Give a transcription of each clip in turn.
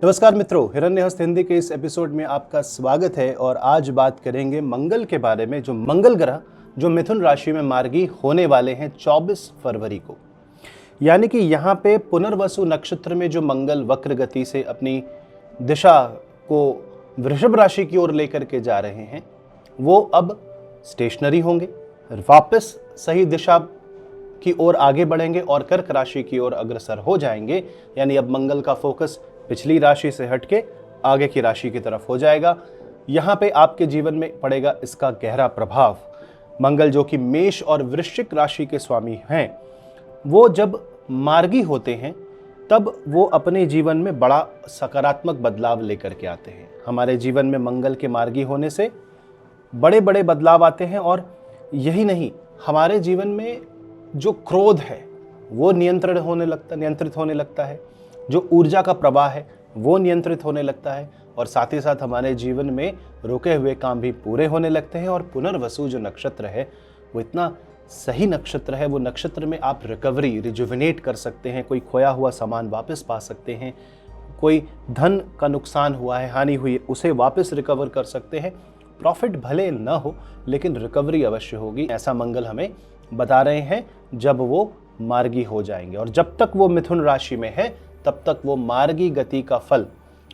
नमस्कार मित्रों, हिरण्यहस्त हिंदी के इस एपिसोड में आपका स्वागत है। और आज बात करेंगे मंगल के बारे में, जो मंगल ग्रह जो मिथुन राशि में मार्गी होने वाले हैं 24 फरवरी को। यानी कि यहाँ पे पुनर्वसु नक्षत्र में जो मंगल वक्र गति से अपनी दिशा को वृषभ राशि की ओर लेकर के जा रहे हैं, वो अब स्टेशनरी होंगे, वापस सही दिशा की ओर आगे बढ़ेंगे और कर्क राशि की ओर अग्रसर हो जाएंगे। यानी अब मंगल का फोकस पिछली राशि से हटके आगे की राशि की तरफ हो जाएगा। यहाँ पे आपके जीवन में पड़ेगा इसका गहरा प्रभाव। मंगल जो कि मेष और वृश्चिक राशि के स्वामी हैं, वो जब मार्गी होते हैं तब वो अपने जीवन में बड़ा सकारात्मक बदलाव लेकर के आते हैं। हमारे जीवन में मंगल के मार्गी होने से बड़े बड़े बदलाव आते हैं। और यही नहीं, हमारे जीवन में जो क्रोध है वो नियंत्रित होने लगता है, जो ऊर्जा का प्रवाह है वो नियंत्रित होने लगता है, और साथ ही साथ हमारे जीवन में रुके हुए काम भी पूरे होने लगते हैं। और पुनर्वसु जो नक्षत्र है वो इतना सही नक्षत्र है, वो नक्षत्र में आप रिकवरी, रिजुविनेट कर सकते हैं, कोई खोया हुआ सामान वापस पा सकते हैं, कोई धन का नुकसान हुआ है, हानि हुई है, उसे वापस रिकवर कर सकते हैं। प्रॉफिट भले न हो लेकिन रिकवरी अवश्य होगी, ऐसा मंगल हमें बता रहे हैं जब वो मार्गी हो जाएंगे। और जब तक वो मिथुन राशि में है तब तक वो मार्गी गति का फल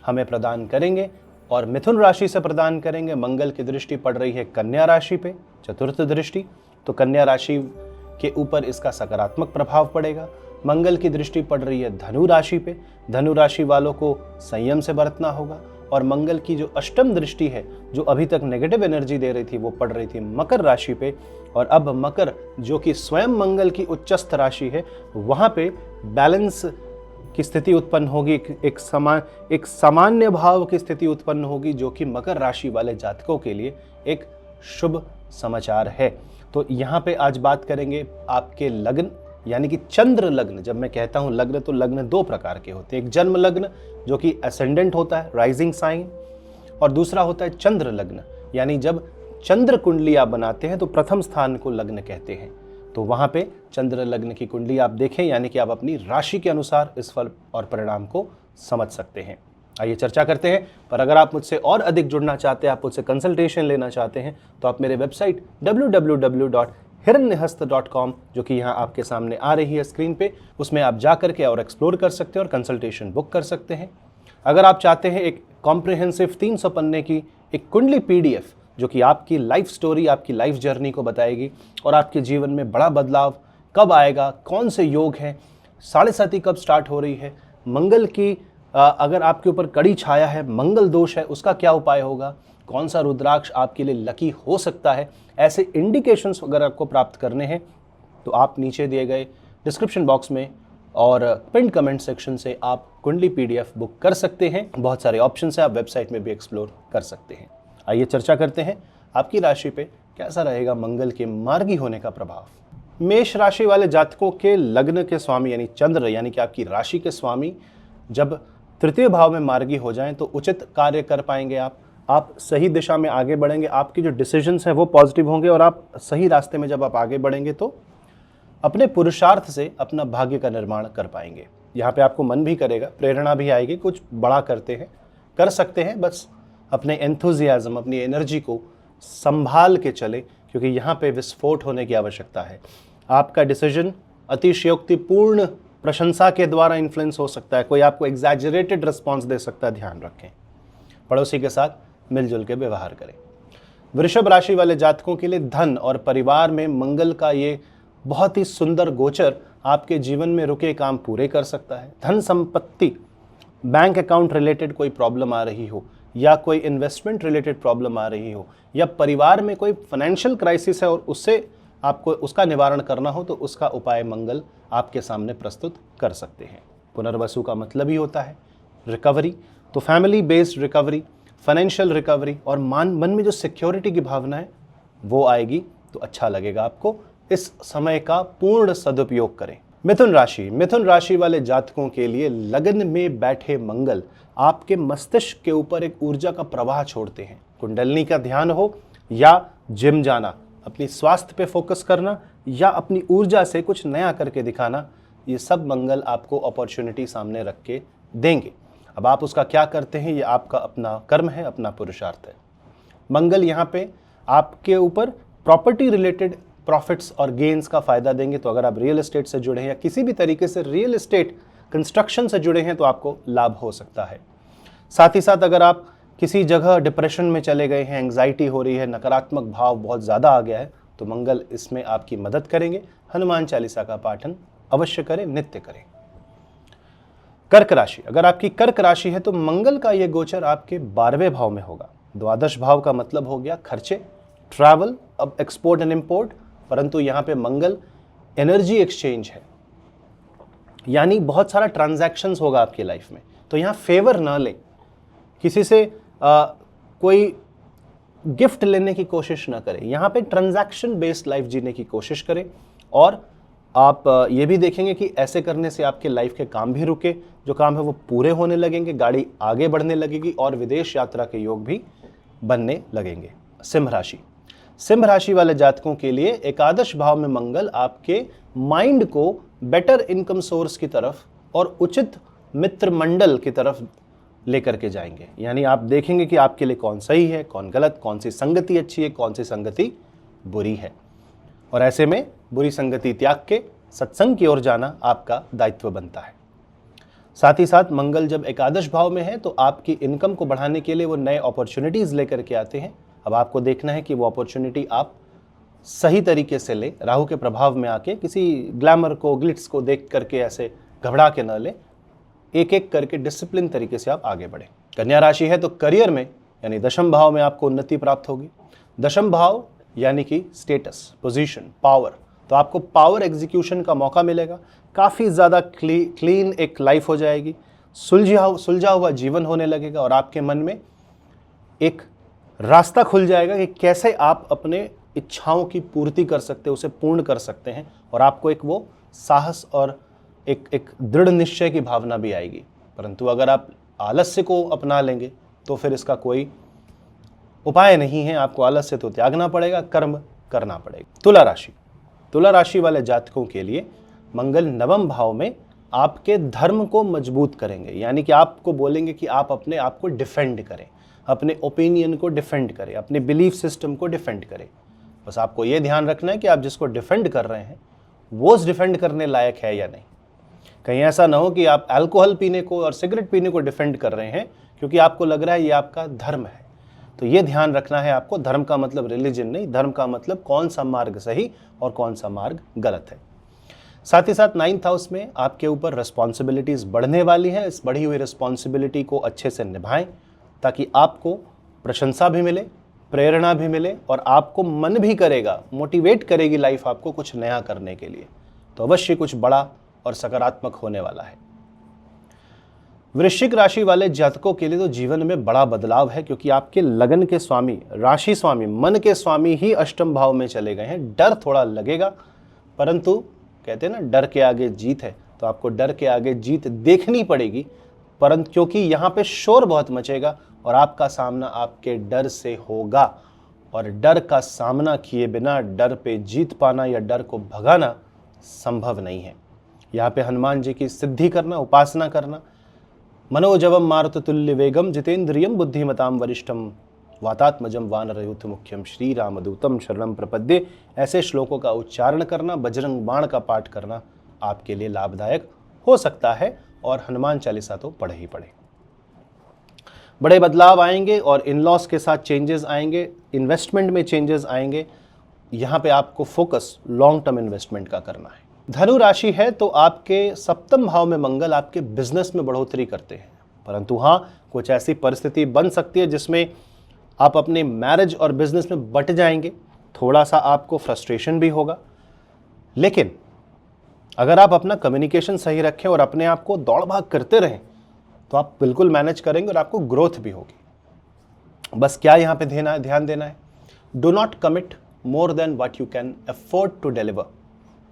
हमें प्रदान करेंगे। और मिथुन राशि से प्रदान करेंगे। मंगल की दृष्टि पड़ रही है कन्या राशि पे, चतुर्थ दृष्टि, तो कन्या राशि के ऊपर इसका सकारात्मक प्रभाव पड़ेगा। मंगल की दृष्टि पड़ रही है धनु राशि पे, धनु राशि वालों को संयम से बरतना होगा। और मंगल की जो अष्टम दृष्टि है, जो अभी तक नेगेटिव एनर्जी दे रही थी, वो पड़ रही थी मकर राशि पे। और अब मकर जो कि स्वयं मंगल की उच्चस्थ राशि है, वहाँ पे बैलेंस की स्थिति उत्पन्न होगी, एक सामान्य भाव की स्थिति उत्पन्न होगी, जो कि मकर राशि वाले जातकों के लिए एक शुभ समाचार है। तो यहाँ पे आज बात करेंगे आपके लग्न, यानी कि चंद्र लग्न। जब मैं कहता हूँ लग्न, तो लग्न दो प्रकार के होते हैं। एक जन्म लग्न जो कि असेंडेंट होता है, राइजिंग साइन, और दूसरा होता है चंद्र लग्न, यानी जब चंद्र कुंडली आप बनाते हैं तो प्रथम स्थान को लग्न कहते हैं। तो वहाँ पे चंद्र लग्न की कुंडली आप देखें, यानी कि आप अपनी राशि के अनुसार इस फल और परिणाम को समझ सकते हैं। आइए चर्चा करते हैं। पर अगर आप मुझसे और अधिक जुड़ना चाहते हैं, आप मुझसे कंसल्टेशन लेना चाहते हैं, तो आप मेरे वेबसाइट www.hiranyhast.com, जो कि यहाँ आपके सामने आ रही है स्क्रीन पे, उसमें आप जा करके और एक्सप्लोर कर सकते हैं और कंसल्टेशन बुक कर सकते हैं। अगर आप चाहते हैं एक कॉम्प्रिहेंसिव 300 पन्ने की एक कुंडली PDF, जो कि आपकी लाइफ स्टोरी, आपकी लाइफ जर्नी को बताएगी और आपके जीवन में बड़ा बदलाव कब आएगा, कौन से योग हैं, साढ़े साथी कब स्टार्ट हो रही है, मंगल की अगर आपके ऊपर कड़ी छाया है, मंगल दोष है, उसका क्या उपाय होगा, कौन सा रुद्राक्ष आपके लिए लकी हो सकता है, ऐसे इंडिकेशंस अगर आपको प्राप्त करने हैं तो आप नीचे दिए गए डिस्क्रिप्शन बॉक्स में और पिन कमेंट सेक्शन से आप कुंडली PDF बुक कर सकते हैं। बहुत सारे ऑप्शन है, आप वेबसाइट में भी एक्सप्लोर कर सकते हैं। आइए चर्चा करते हैं आपकी राशि पे कैसा रहेगा मंगल के मार्गी होने का प्रभाव। मेष राशि वाले जातकों के लग्न के स्वामी यानी चंद्र, यानी कि आपकी राशि के स्वामी जब तृतीय भाव में मार्गी हो जाएं तो उचित कार्य कर पाएंगे। आप सही दिशा में आगे बढ़ेंगे, आपके जो डिसीजंस हैं वो पॉजिटिव होंगे, और आप सही रास्ते में जब आप आगे बढ़ेंगे तो अपने पुरुषार्थ से अपना भाग्य का निर्माण कर पाएंगे। यहाँ पे आपको मन भी करेगा, प्रेरणा भी आएगी, कुछ बड़ा कर सकते हैं, बस अपने एंथुजियाज्म, अपनी एनर्जी को संभाल के चले, क्योंकि यहाँ पे विस्फोट होने की आवश्यकता है। आपका डिसीजन अतिशयोक्तिपूर्ण प्रशंसा के द्वारा इन्फ्लुएंस हो सकता है, कोई आपको एग्जैजरेटेड रिस्पॉन्स दे सकता है, ध्यान रखें। पड़ोसी के साथ मिलजुल के व्यवहार करें। वृषभ राशि वाले जातकों के लिए धन और परिवार में मंगल का ये बहुत ही सुंदर गोचर आपके जीवन में रुके काम पूरे कर सकता है। धन संपत्ति, बैंक अकाउंट रिलेटेड कोई प्रॉब्लम आ रही हो, या कोई इन्वेस्टमेंट रिलेटेड प्रॉब्लम आ रही हो, या परिवार में कोई फाइनेंशियल क्राइसिस है और उससे आपको उसका निवारण करना हो, तो उसका उपाय मंगल आपके सामने प्रस्तुत कर सकते हैं। पुनर्वसु का मतलब ही होता है रिकवरी, तो family based recovery, financial recovery, और मन में जो सिक्योरिटी की भावना है वो आएगी, तो अच्छा लगेगा आपको। इस समय का पूर्ण सदुपयोग करें। मिथुन राशि वाले जातकों के लिए लगन में बैठे मंगल आपके मस्तिष्क के ऊपर एक ऊर्जा का प्रवाह छोड़ते हैं। कुंडलनी का ध्यान हो या जिम जाना, अपनी स्वास्थ्य पे फोकस करना, या अपनी ऊर्जा से कुछ नया करके दिखाना, ये सब मंगल आपको अपॉर्चुनिटी सामने रख के देंगे। अब आप उसका क्या करते हैं ये आपका अपना कर्म है, अपना पुरुषार्थ है। मंगल यहाँ पे आपके ऊपर प्रॉपर्टी रिलेटेड प्रॉफिट्स और गेन्स का फायदा देंगे। तो अगर आप रियल एस्टेट से जुड़े हैं या किसी भी तरीके से रियल एस्टेट कंस्ट्रक्शन से जुड़े हैं तो आपको लाभ हो सकता है। साथ ही साथ अगर आप किसी जगह डिप्रेशन में चले गए हैं, एंग्जाइटी हो रही है, नकारात्मक भाव बहुत ज़्यादा आ गया है, तो मंगल इसमें आपकी मदद करेंगे। हनुमान चालीसा का पाठन अवश्य करें, नित्य करें। कर्क राशि, अगर आपकी कर्क राशि है तो मंगल का यह गोचर आपके 12वें भाव में होगा। द्वादश भाव का मतलब हो गया खर्चे, ट्रैवल, अब एक्सपोर्ट एंड इंपोर्ट, परंतु यहाँ पे मंगल एनर्जी एक्सचेंज है, यानी बहुत सारा ट्रांजैक्शंस होगा आपकी लाइफ में। तो यहाँ फेवर ना लें, किसी से कोई गिफ्ट लेने की कोशिश ना करें। यहाँ पे ट्रांजैक्शन बेस्ड लाइफ जीने की कोशिश करें और आप ये भी देखेंगे कि ऐसे करने से आपके लाइफ के काम भी रुके, जो काम है वो पूरे होने लगेंगे, गाड़ी आगे बढ़ने लगेगी और विदेश यात्रा के योग भी बनने लगेंगे। सिंह राशि, सिंह राशि वाले जातकों के लिए एकादश भाव में मंगल आपके माइंड को बेटर इनकम सोर्स की तरफ और उचित मित्र मंडल की तरफ लेकर के जाएंगे। यानी आप देखेंगे कि आपके लिए कौन सही है, कौन गलत, कौन सी संगति अच्छी है, कौन सी संगति बुरी है, और ऐसे में बुरी संगति त्याग के सत्संग की ओर जाना आपका दायित्व बनता है। साथ ही साथ मंगल जब एकादश भाव में है तो आपकी इनकम को बढ़ाने के लिए वो नए अपॉर्चुनिटीज लेकर के आते हैं। अब आपको देखना है कि वो अपॉर्चुनिटी आप सही तरीके से ले, राहु के प्रभाव में आके किसी ग्लैमर को, ग्लिट्स को देख करके ऐसे घबरा के न ले, एक एक करके डिसिप्लिन तरीके से आप आगे बढ़ें। कन्या राशि है तो करियर में यानी दशम भाव में आपको उन्नति प्राप्त होगी। दशम भाव यानी कि स्टेटस, पोजीशन, पावर, तो आपको पावर एग्जीक्यूशन का मौका मिलेगा। काफ़ी ज़्यादा क्लीन एक लाइफ हो जाएगी, सुलझा हुआ जीवन होने लगेगा और आपके मन में एक रास्ता खुल जाएगा कि कैसे आप अपने इच्छाओं की पूर्ति कर सकते हैं, उसे पूर्ण कर सकते हैं, और आपको एक वो साहस और एक दृढ़ निश्चय की भावना भी आएगी। परंतु अगर आप आलस्य को अपना लेंगे तो फिर इसका कोई उपाय नहीं है, आपको आलस्य तो त्यागना पड़ेगा, कर्म करना पड़ेगा। तुला राशि, तुला राशि वाले जातकों के लिए मंगल नवम भाव में आपके धर्म को मजबूत करेंगे, यानी कि आपको बोलेंगे कि आप अपने आप को डिफेंड करें, अपने ओपिनियन को डिफेंड करें, अपने बिलीफ सिस्टम को डिफेंड करें। बस आपको ये ध्यान रखना है कि आप जिसको डिफेंड कर रहे हैं वो उस डिफेंड करने लायक है या नहीं। कहीं ऐसा ना हो कि आप अल्कोहल पीने को और सिगरेट पीने को डिफेंड कर रहे हैं क्योंकि आपको लग रहा है ये आपका धर्म है। तो ये ध्यान रखना है आपको, धर्म का मतलब रिलीजन नहीं, धर्म का मतलब कौन सा मार्ग सही और कौन सा मार्ग गलत है। साथ ही साथ 9th हाउस में आपके ऊपर रिस्पॉन्सिबिलिटीज बढ़ने वाली है। इस बढ़ी हुई रिस्पॉन्सिबिलिटी को अच्छे से निभाएं ताकि आपको प्रशंसा भी मिले, प्रेरणा भी मिले और आपको मन भी करेगा, मोटिवेट करेगी लाइफ आपको कुछ नया करने के लिए। तो अवश्य कुछ बड़ा और सकारात्मक होने वाला है। वृश्चिक राशि वाले जातकों के लिए तो जीवन में बड़ा बदलाव है, क्योंकि आपके लगन के स्वामी, राशि स्वामी, मन के स्वामी ही अष्टम भाव में चले गए हैं। डर थोड़ा लगेगा, परंतु कहते हैं ना डर के आगे जीत है, तो आपको डर के आगे जीत देखनी पड़ेगी, परंतु क्योंकि यहाँ पे शोर बहुत मचेगा और आपका सामना आपके डर से होगा, और डर का सामना किए बिना डर पे जीत पाना या डर को भगाना संभव नहीं है। यहाँ पे हनुमान जी की सिद्धि करना, उपासना करना, मनोजवम मारुततुल्य वेगम जितेंद्रियम बुद्धिमताम वरिष्ठम वातात्मजम वानरयूथ मुख्यम श्री रामदूतम शरणम प्रपद्ये, ऐसे श्लोकों का उच्चारण करना, बजरंग बाण का पाठ करना आपके लिए लाभदायक हो सकता है। और हनुमान चालीसा तो पढ़े ही पढ़े। बड़े बदलाव आएंगे और इन लॉस के साथ चेंजेस आएंगे, इन्वेस्टमेंट में चेंजेस आएंगे। यहाँ पे आपको फोकस लॉन्ग टर्म इन्वेस्टमेंट का करना है। धनु राशि है तो आपके सप्तम भाव में मंगल आपके बिजनेस में बढ़ोतरी करते हैं, परंतु हाँ कुछ ऐसी परिस्थिति बन सकती है जिसमें आप अपने मैरिज और बिजनेस में बट जाएंगे, थोड़ा सा आपको फ्रस्ट्रेशन भी होगा। लेकिन अगर आप अपना कम्युनिकेशन सही रखें और अपने आप को दौड़ भाग करते रहें तो आप बिल्कुल मैनेज करेंगे और आपको ग्रोथ भी होगी। बस क्या यहाँ पे ध्यान देना है, do not commit more than what you can afford to deliver.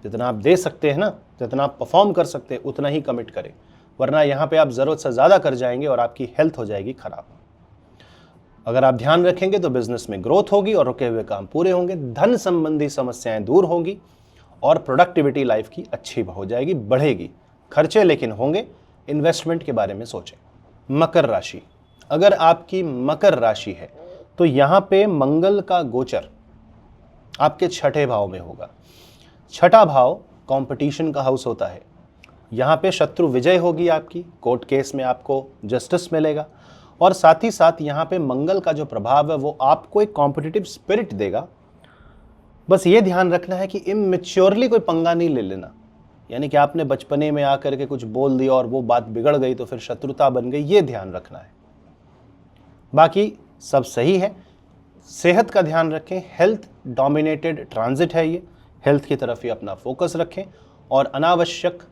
जितना आप दे सकते हैं ना, जितना आप परफॉर्म कर सकते हैं उतना ही कमिट करें, वरना यहाँ पे आप ज़रूरत से ज़्यादा कर जाएंगे और आपकी हेल्थ हो जाएगी खराब। अगर आप ध्यान रखेंगे तो बिजनेस में ग्रोथ होगी और रुके हुए काम पूरे होंगे, धन संबंधी समस्याएं दूर होंगी और प्रोडक्टिविटी लाइफ की अच्छी हो जाएगी, बढ़ेगी। खर्चे लेकिन होंगे, इन्वेस्टमेंट के बारे में सोचें। मकर राशि, अगर आपकी मकर राशि है तो यहाँ पे मंगल का गोचर आपके छठे भाव में होगा। छठा भाव कंपटीशन का हाउस होता है। यहाँ पे शत्रु विजय होगी आपकी, कोर्ट केस में आपको जस्टिस मिलेगा, और साथ ही साथ यहाँ पे मंगल का जो प्रभाव है वो आपको एक कॉम्पिटिटिव स्पिरिट देगा। बस ये ध्यान रखना है कि इमेच्योरली कोई पंगा नहीं ले लेना, यानी कि आपने बचपने में आकर के कुछ बोल दिया और वो बात बिगड़ गई तो फिर शत्रुता बन गई, ये ध्यान रखना है। बाकी सब सही है। सेहत का ध्यान रखें, हेल्थ डोमिनेटेड ट्रांजिट है ये, हेल्थ की तरफ ही अपना फोकस रखें और अनावश्यक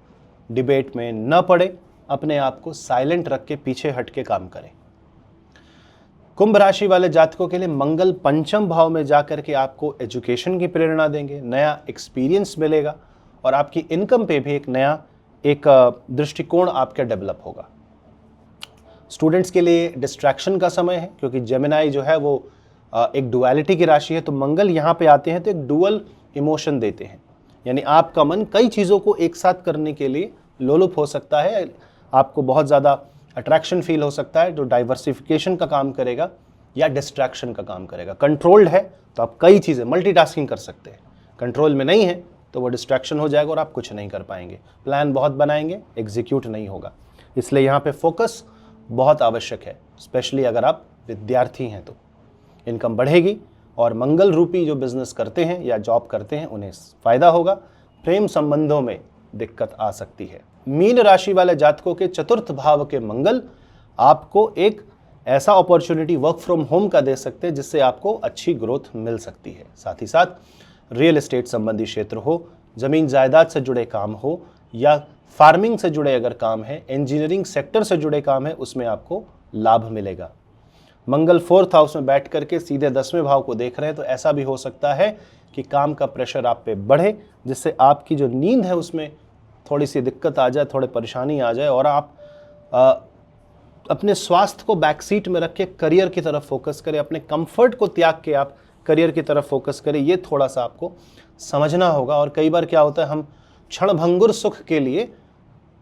डिबेट में न पड़े, अपने आप को साइलेंट रख के पीछे हट के काम करें। कुंभ राशि वाले जातकों के लिए मंगल पंचम भाव में जाकर के आपको एजुकेशन की प्रेरणा देंगे, नया एक्सपीरियंस मिलेगा और आपकी इनकम पे भी एक नया दृष्टिकोण आपका डेवलप होगा। स्टूडेंट्स के लिए डिस्ट्रैक्शन का समय है, क्योंकि जेमिनाई जो है वो एक डुअलिटी की राशि है, तो मंगल यहाँ पे आते हैं तो एक डुअल इमोशन देते हैं, यानी आपका मन कई चीज़ों को एक साथ करने के लिए लोलुप हो सकता है, आपको बहुत ज़्यादा अट्रैक्शन फील हो सकता है, जो डाइवर्सिफिकेशन का काम करेगा या डिस्ट्रैक्शन का काम करेगा। कंट्रोल्ड है तो आप कई चीज़ें मल्टीटास्किंग कर सकते हैं, कंट्रोल में नहीं है तो वो डिस्ट्रैक्शन हो जाएगा और आप कुछ नहीं कर पाएंगे। प्लान बहुत बनाएंगे, एग्जीक्यूट नहीं होगा, इसलिए यहाँ पे फोकस बहुत आवश्यक है, स्पेशली अगर आप विद्यार्थी हैं तो। इनकम बढ़ेगी और मंगल रूपी जो बिजनेस करते हैं या जॉब करते हैं उन्हें फ़ायदा होगा। प्रेम संबंधों में दिक्कत आ सकती है। मीन राशि वाले जातकों के चतुर्थ भाव के मंगल आपको एक ऐसा अपॉर्चुनिटी वर्क फ्रॉम होम का दे सकते हैं जिससे आपको अच्छी ग्रोथ मिल सकती है। साथ ही साथ रियल एस्टेट संबंधी क्षेत्र हो, ज़मीन जायदाद से जुड़े काम हो या फार्मिंग से जुड़े अगर काम है, इंजीनियरिंग सेक्टर से जुड़े काम है, उसमें आपको लाभ मिलेगा। मंगल फोर्थ हाउस में बैठ करके सीधे 10वें भाव को देख रहे हैं, तो ऐसा भी हो सकता है कि काम का प्रेशर आप पे बढ़े, जिससे आपकी जो नींद है उसमें थोड़ी सी दिक्कत आ जाए, थोड़ी परेशानी आ जाए और आप अपने स्वास्थ्य को बैक सीट में रख के करियर की तरफ फोकस करें, अपने कंफर्ट को त्याग के आप करियर की तरफ फोकस करें। ये थोड़ा सा आपको समझना होगा। और कई बार क्या होता है, हम क्षणभंगुर सुख के लिए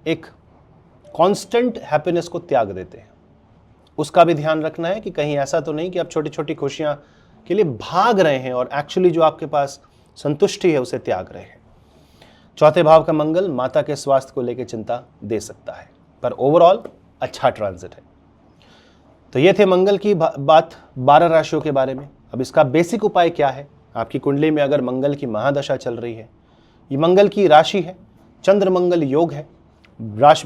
एक कांस्टेंट हैप्पीनेस को त्याग देते हैं, उसका भी ध्यान रखना है कि कहीं ऐसा तो नहीं कि आप छोटी छोटी खुशियां के लिए भाग रहे हैं और एक्चुअली जो आपके पास संतुष्टि है उसे त्याग रहे हैं। चौथे भाव का मंगल माता के स्वास्थ्य को लेकर चिंता दे सकता है, पर ओवरऑल अच्छा ट्रांजिट है। तो ये थे मंगल की बात 12 राशियों के बारे में। अब इसका बेसिक उपाय क्या है? आपकी कुंडली में अगर मंगल की महादशा चल रही है, ये मंगल की राशि है, चंद्र मंगल योग है,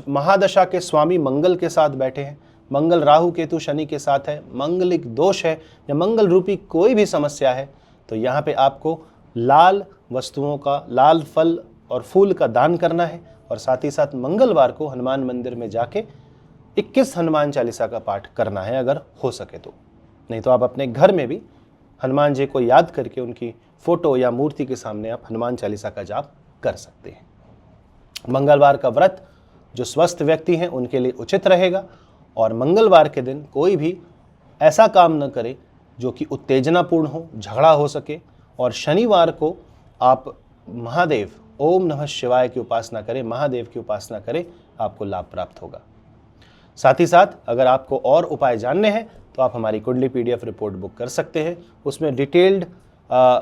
महादशा के स्वामी मंगल के साथ बैठे हैं, मंगल राहु केतु शनि के साथ है, मंगलिक दोष है या मंगल रूपी कोई भी समस्या है, तो यहाँ पे आपको लाल वस्तुओं का, लाल फल और फूल का दान करना है और साथ ही साथ मंगलवार को हनुमान मंदिर में जाके 21 हनुमान चालीसा का पाठ करना है अगर हो सके तो। नहीं तो आप अपने घर में भी हनुमान जी को याद करके उनकी फोटो या मूर्ति के सामने आप हनुमान चालीसा का जाप कर सकते हैं। मंगलवार का व्रत जो स्वस्थ व्यक्ति हैं उनके लिए उचित रहेगा और मंगलवार के दिन कोई भी ऐसा काम न करे जो कि उत्तेजनापूर्ण हो, झगड़ा हो सके। और शनिवार को आप महादेव ओम नमः शिवाय की उपासना करें, महादेव की उपासना करें, आपको लाभ प्राप्त होगा। साथ ही साथ अगर आपको और उपाय जानने हैं तो आप हमारी कुंडली PDF रिपोर्ट बुक कर सकते हैं। उसमें डिटेल्ड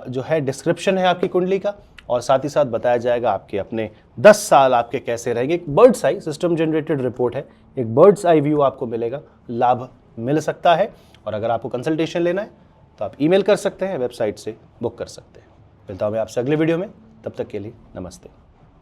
जो है डिस्क्रिप्शन है आपकी कुंडली का और साथ ही साथ बताया जाएगा आपके अपने 10 साल आपके कैसे रहेंगे। एक birds I system generated report है, एक बर्ड्स आई व्यू आपको मिलेगा, लाभ मिल सकता है। और अगर आपको कंसल्टेशन लेना है तो आप ईमेल कर सकते हैं, वेबसाइट से बुक कर सकते हैं। मिलता हूं मैं आपसे अगले वीडियो में, तब तक के लिए नमस्ते।